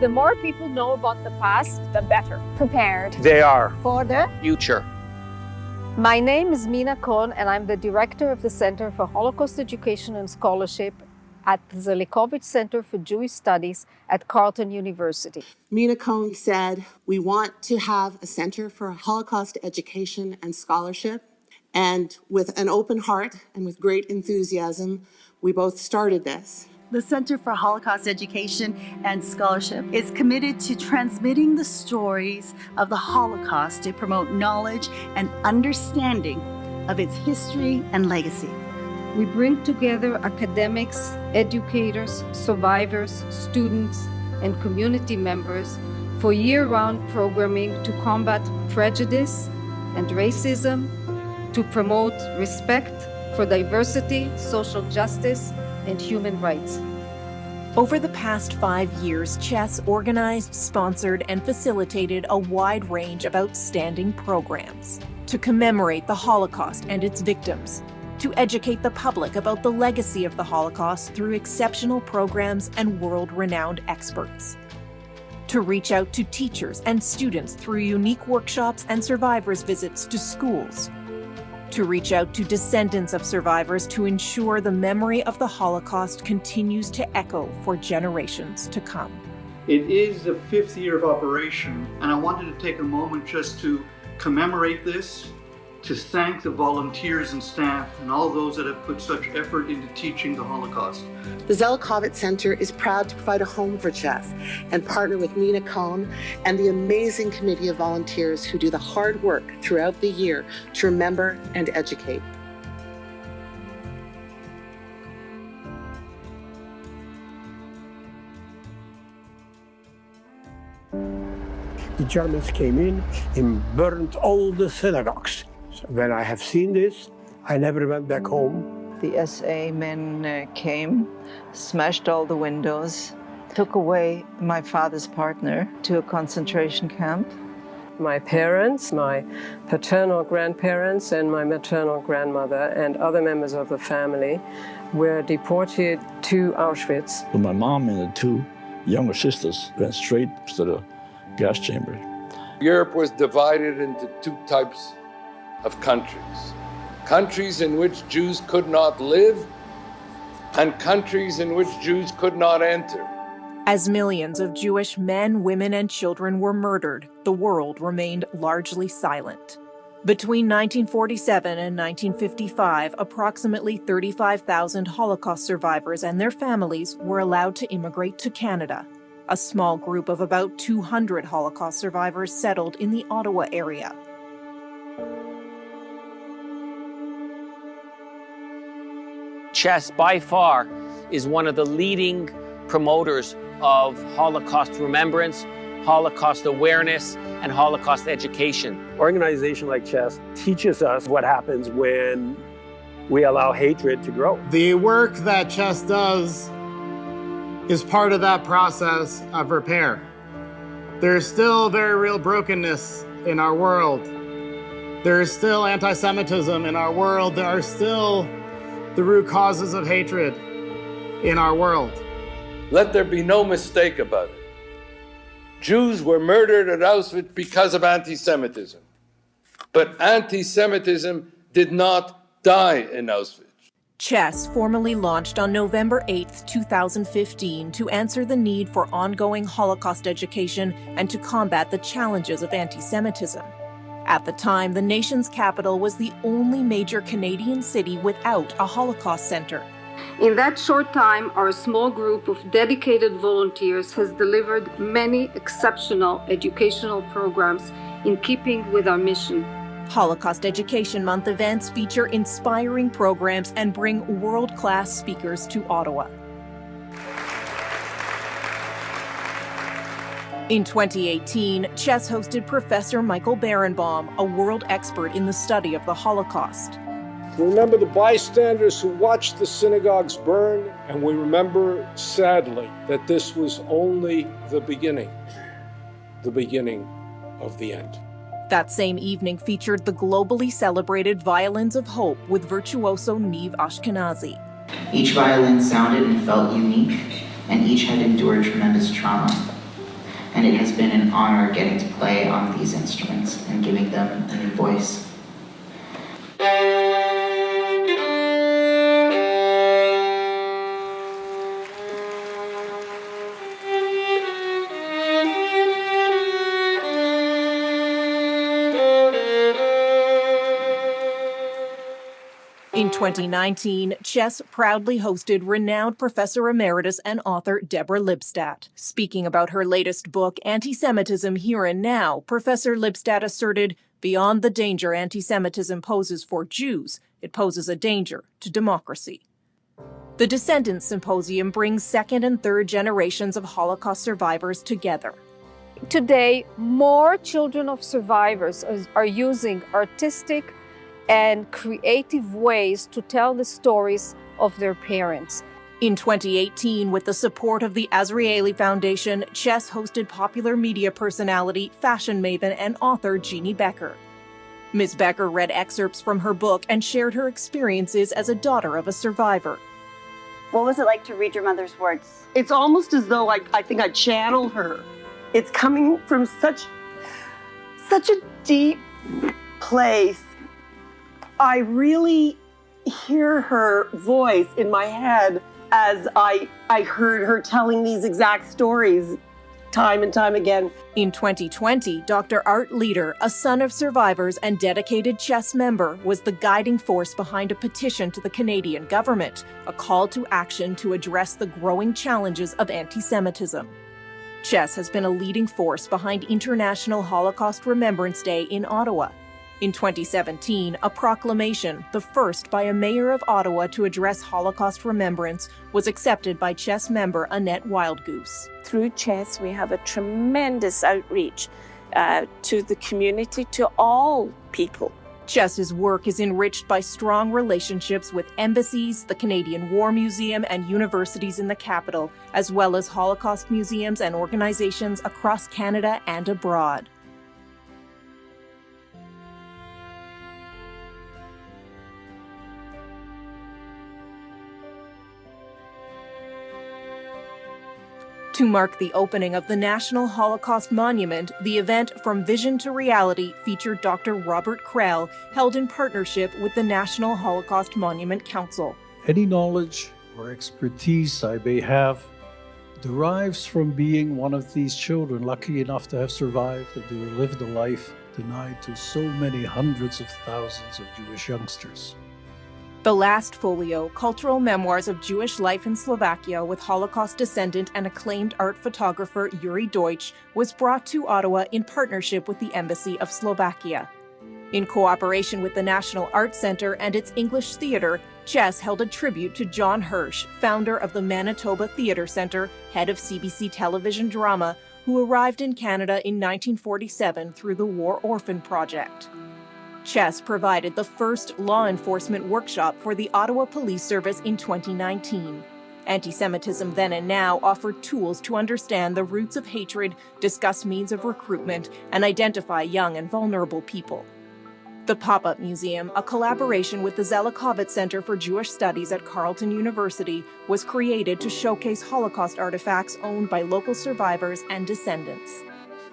The more people know about the past, the better prepared they are for the future. My name is Mina Cohn, and I'm the director of the Center for Holocaust Education and Scholarship at the Likovich Center for Jewish Studies at Carleton University. Mina Cohn said, we want to have a Center for Holocaust Education and Scholarship. And with an open heart and with great enthusiasm, we both started this. The Center for Holocaust Education and Scholarship is committed to transmitting the stories of the Holocaust to promote knowledge and understanding of its history and legacy. We bring together academics, educators, survivors, students, and community members for year-round programming to combat prejudice and racism, to promote respect for diversity, social justice, and human rights. Over the past 5 years, Chess organized, sponsored, and facilitated a wide range of outstanding programs to commemorate the Holocaust and its victims, to educate the public about the legacy of the Holocaust through exceptional programs and world-renowned experts, to reach out to teachers and students through unique workshops and survivors' visits to schools, to reach out to descendants of survivors to ensure the memory of the Holocaust continues to echo for generations to come. It is the 5th year of operation, and I wanted to take a moment just to commemorate this, to thank the volunteers and staff and all those that have put such effort into teaching the Holocaust. The Zelikovic Center is proud to provide a home for Chess and partner with Mina Cohn and the amazing committee of volunteers who do the hard work throughout the year to remember and educate. The Germans came in and burned all the synagogues. So when I have seen this, I never went back home. The SA men came, smashed all the windows, took away my father's partner to a concentration camp. My parents, my paternal grandparents, and my maternal grandmother and other members of the family were deported to Auschwitz. My mom and the 2 younger sisters went straight to the gas chamber. Europe was divided into 2 types of countries. Countries in which Jews could not live, and countries in which Jews could not enter. As millions of Jewish men, women, and children were murdered, the world remained largely silent. Between 1947 and 1955, approximately 35,000 Holocaust survivors and their families were allowed to immigrate to Canada. A small group of about 200 Holocaust survivors settled in the Ottawa area. Chess, by far, is one of the leading promoters of Holocaust remembrance, Holocaust awareness, and Holocaust education. An organization like Chess teaches us what happens when we allow hatred to grow. The work that Chess does is part of that process of repair. There's still very real brokenness in our world. There is still anti-Semitism in our world. There are still the root causes of hatred in our world. Let there be no mistake about it. Jews were murdered at Auschwitz because of anti-Semitism. But anti-Semitism did not die in Auschwitz. Chess formally launched on November 8, 2015 to answer the need for ongoing Holocaust education and to combat the challenges of anti-Semitism. At the time, the nation's capital was the only major Canadian city without a Holocaust center. In that short time, our small group of dedicated volunteers has delivered many exceptional educational programs in keeping with our mission. Holocaust Education Month events feature inspiring programs and bring world-class speakers to Ottawa. In 2018, Chess hosted Professor Michael Berenbaum, a world expert in the study of the Holocaust. We remember the bystanders who watched the synagogues burn, and we remember, sadly, that this was only the beginning of the end. That same evening featured the globally celebrated Violins of Hope with virtuoso Niv Ashkenazi. Each violin sounded and felt unique, and each had endured tremendous trauma. and it has been an honor getting to play on these instruments and giving them a new voice. In 2019, Chess proudly hosted renowned Professor Emeritus and author Deborah Lipstadt. Speaking about her latest book, Anti-Semitism Here and Now, Professor Lipstadt asserted, beyond the danger anti-Semitism poses for Jews, it poses a danger to democracy. The Descendants Symposium brings second and third generations of Holocaust survivors together. Today, more children of survivors are using artistic and creative ways to tell the stories of their parents. In 2018, with the support of the Azrieli Foundation, Chess hosted popular media personality, fashion maven, and author Jeannie Becker. Ms. Becker read excerpts from her book and shared her experiences as a daughter of a survivor. What was it like to read your mother's words? It's almost as though I think I channel her. It's coming from such a deep place. I really hear her voice in my head as I heard her telling these exact stories time and time again. In 2020, Dr. Art Leader, a son of survivors and dedicated Chess member, was the guiding force behind a petition to the Canadian government, a call to action to address the growing challenges of anti-Semitism. Chess has been a leading force behind International Holocaust Remembrance Day in Ottawa. In 2017, a proclamation, the first by a mayor of Ottawa to address Holocaust remembrance, was accepted by Chess member Annette Wildgoose. Through Chess, we have a tremendous outreach to the community, to all people. Chess's work is enriched by strong relationships with embassies, the Canadian War Museum, and universities in the capital, as well as Holocaust museums and organizations across Canada and abroad. To mark the opening of the National Holocaust Monument, the event From Vision to Reality featured Dr. Robert Krell, held in partnership with the National Holocaust Monument Council. Any knowledge or expertise I may have derives from being one of these children lucky enough to have survived and to have lived a life denied to so many hundreds of thousands of Jewish youngsters. The Last Folio, Cultural Memoirs of Jewish Life in Slovakia with Holocaust descendant and acclaimed art photographer Yuri Deutsch, was brought to Ottawa in partnership with the Embassy of Slovakia. In cooperation with the National Art Centre and its English Theatre, Chess held a tribute to John Hirsch, founder of the Manitoba Theatre Centre, head of CBC television drama, who arrived in Canada in 1947 through the War Orphan Project. Chess provided the first law enforcement workshop for the Ottawa Police Service in 2019. Anti-Semitism Then and Now offered tools to understand the roots of hatred, discuss means of recruitment, and identify young and vulnerable people. The Pop-Up Museum, a collaboration with the Zelikovic Center for Jewish Studies at Carleton University, was created to showcase Holocaust artifacts owned by local survivors and descendants.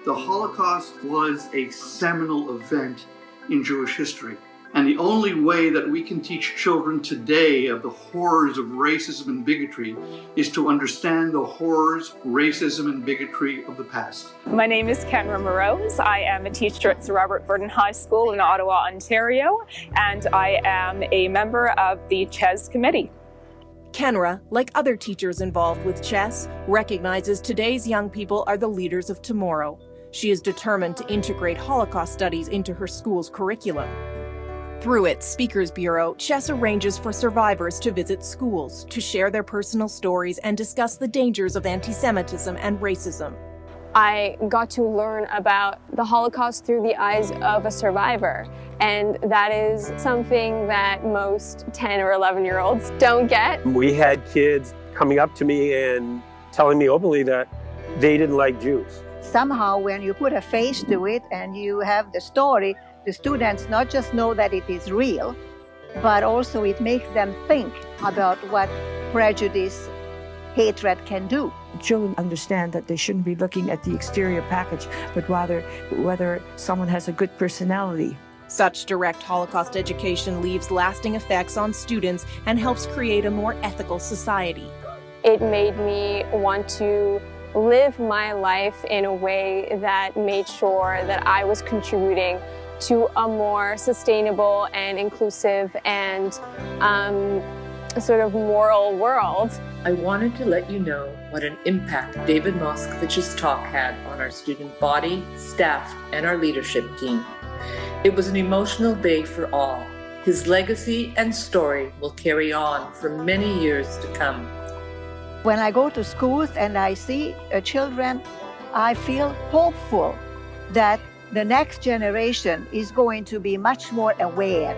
The Holocaust was a seminal event in Jewish history. And the only way that we can teach children today of the horrors of racism and bigotry is to understand the horrors, racism, and bigotry of the past. My name is Kenra Morose. I am a teacher at Sir Robert Burton High School in Ottawa, Ontario, and I am a member of the Chess Committee. Kenra, like other teachers involved with Chess, recognizes today's young people are the leaders of tomorrow. She is determined to integrate Holocaust studies into her school's curriculum. Through its Speakers Bureau, Chess arranges for survivors to visit schools, to share their personal stories and discuss the dangers of anti-Semitism and racism. I got to learn about the Holocaust through the eyes of a survivor, and that is something that most 10 or 11-year-olds don't get. We had kids coming up to me and telling me openly that they didn't like Jews. Somehow, when you put a face to it and you have the story, the students not just know that it is real, but also it makes them think about what prejudice, hatred can do. Children understand that they shouldn't be looking at the exterior package, but rather whether someone has a good personality. Such direct Holocaust education leaves lasting effects on students and helps create a more ethical society. It made me want to live my life in a way that made sure that I was contributing to a more sustainable and inclusive and sort of moral world. I wanted to let you know what an impact David Moskovich's talk had on our student body, staff, and our leadership team. It was an emotional day for all. His legacy and story will carry on for many years to come. When I go to schools and I see children, I feel hopeful that the next generation is going to be much more aware.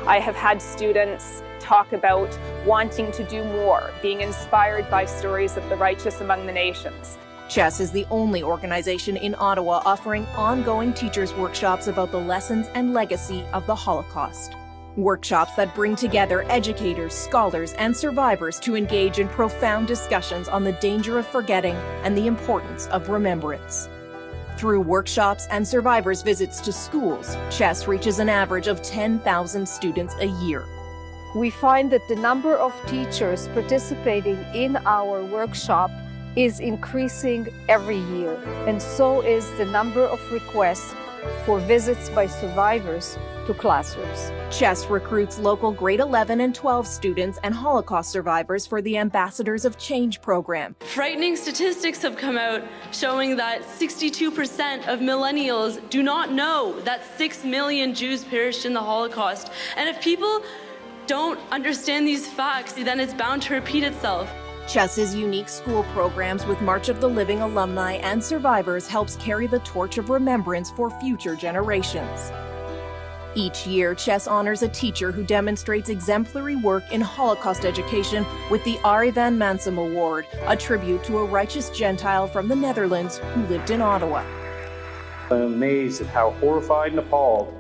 I have had students talk about wanting to do more, being inspired by stories of the righteous among the nations. Chess is the only organization in Ottawa offering ongoing teachers' workshops about the lessons and legacy of the Holocaust. Workshops that bring together educators, scholars, and survivors to engage in profound discussions on the danger of forgetting and the importance of remembrance. Through workshops and survivors' visits to schools, Chess reaches an average of 10,000 students a year. We find that the number of teachers participating in our workshop is increasing every year, and so is the number of requests for visits by survivors to classrooms. Chess recruits local grade 11 and 12 students and Holocaust survivors for the Ambassadors of Change program. Frightening statistics have come out showing that 62% of millennials do not know that 6 million Jews perished in the Holocaust. And if people don't understand these facts, then it's bound to repeat itself. Chess's unique school programs with March of the Living alumni and survivors helps carry the torch of remembrance for future generations. Each year, Chess honors a teacher who demonstrates exemplary work in Holocaust education with the Arie van Mansum Award, a tribute to a righteous Gentile from the Netherlands who lived in Ottawa. I'm amazed at how horrified and appalled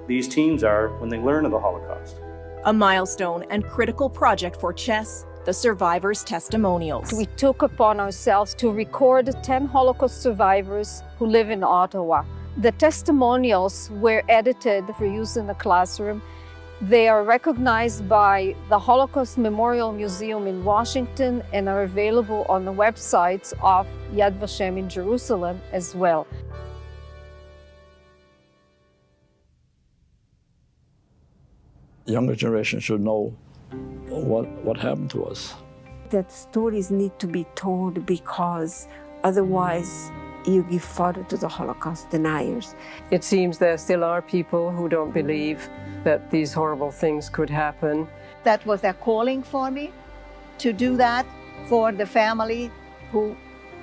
these teens are when they learn of the Holocaust. A milestone and critical project for Chess, the survivors' testimonials. We took upon ourselves to record 10 Holocaust survivors who live in Ottawa. The testimonials were edited for use in the classroom. They are recognized by the Holocaust Memorial Museum in Washington and are available on the websites of Yad Vashem in Jerusalem as well. Younger generation should know what happened to us. That stories need to be told because otherwise you give fodder to the Holocaust deniers. It seems there still are people who don't believe that these horrible things could happen. That was a calling for me to do that for the family who,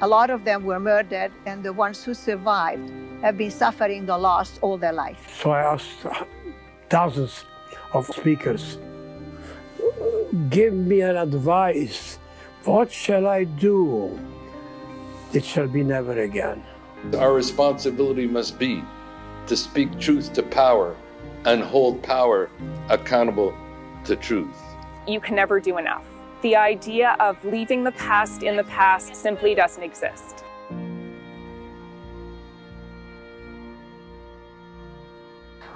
a lot of them were murdered, and the ones who survived have been suffering the loss all their life. So I asked thousands of speakers, give me an advice. What shall I do? It shall be never again. Our responsibility must be to speak truth to power and hold power accountable to truth. You can never do enough. The idea of leaving the past in the past simply doesn't exist.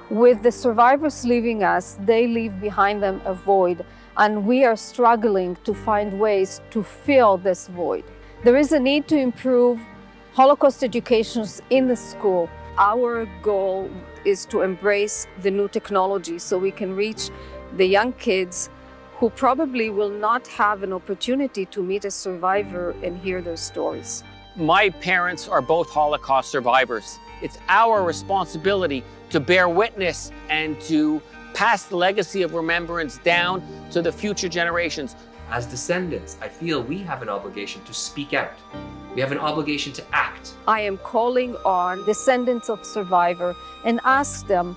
With the survivors leaving us, they leave behind them a void, and we are struggling to find ways to fill this void. There is a need to improve Holocaust education in the school. Our goal is to embrace the new technology so we can reach the young kids who probably will not have an opportunity to meet a survivor and hear their stories. My parents are both Holocaust survivors. It's our responsibility to bear witness and to pass the legacy of remembrance down to the future generations. As descendants, I feel we have an obligation to speak out. We have an obligation to act. I am calling on descendants of survivor and ask them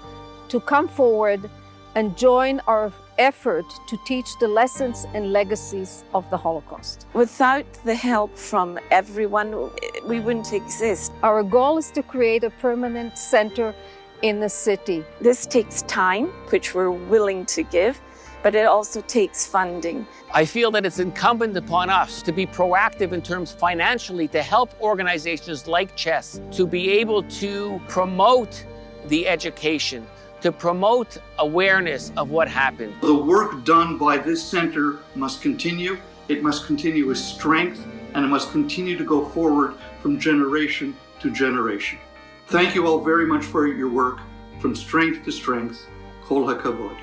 to come forward and join our effort to teach the lessons and legacies of the Holocaust. Without the help from everyone, we wouldn't exist. Our goal is to create a permanent center in the city. This takes time, which we're willing to give, but it also takes funding. I feel that it's incumbent upon us to be proactive in terms financially to help organizations like Chess to be able to promote the education, to promote awareness of what happened. The work done by this center must continue. It must continue with strength, and it must continue to go forward from generation to generation. Thank you all very much for your work. From strength to strength, Kol HaKavod.